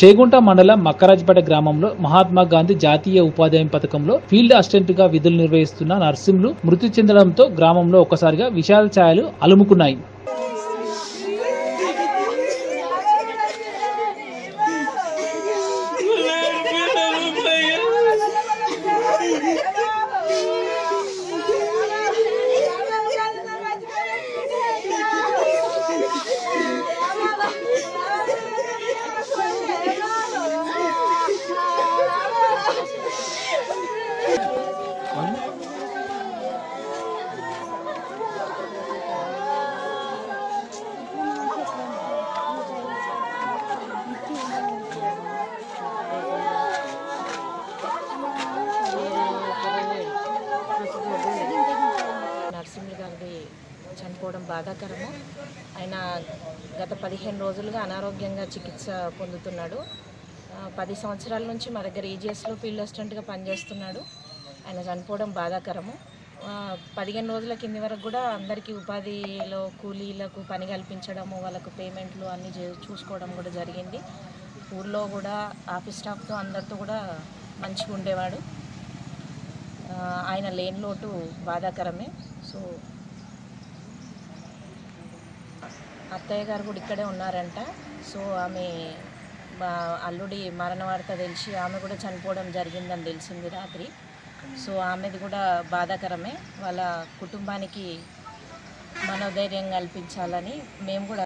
చేగుంట మండలం మక్కరాజ్పేట గ్రామంలో మహాత్మా గాంధీ జాతీయ ఉపాధి హామీ పథకంలో ఫీల్డ్ అసిస్టెంట్ గా విధులు నిర్వహిస్తున్న నర్సింహులు మృతి చెందడంతో గ్రామంలో ఒక్కసారిగా విషాద ఛాయలు అలుముకున్నాయి. నర్సింహులు గారిది చనిపోవడం బాధాకరము. ఆయన గత 15 రోజులుగా అనారోగ్యంగా చికిత్స పొందుతున్నాడు. 10 సంవత్సరాల నుంచి మా దగ్గర ఈజీఎస్లో ఫీల్డ్ అసిస్టెంట్గా పనిచేస్తున్నాడు. ఆయన చనిపోవడం బాధాకరము. 15 రోజుల కింది వరకు కూడా అందరికీ ఉపాధిలో కూలీలకు పని కల్పించడము, వాళ్ళకు పేమెంట్లు అన్నీ చూసుకోవడం కూడా జరిగింది. ఊళ్ళో కూడా ఆఫీస్ స్టాఫ్తో అందరితో కూడా మంచిగా ఉండేవాడు. ఆయన లేని లోటు బాధాకరమే. సో అత్తయ్య గారు కూడా ఇక్కడే ఉన్నారంట. సో ఆమె అల్లుడి మరణ వార్త తెలిసి ఆమె కూడా చనిపోవడం జరిగిందని తెలిసింది రాత్రి. సో ఆమెది కూడా బాధాకరమే. వాళ్ళ కుటుంబానికి మనోధైర్యం కల్పించాలని మేము కూడా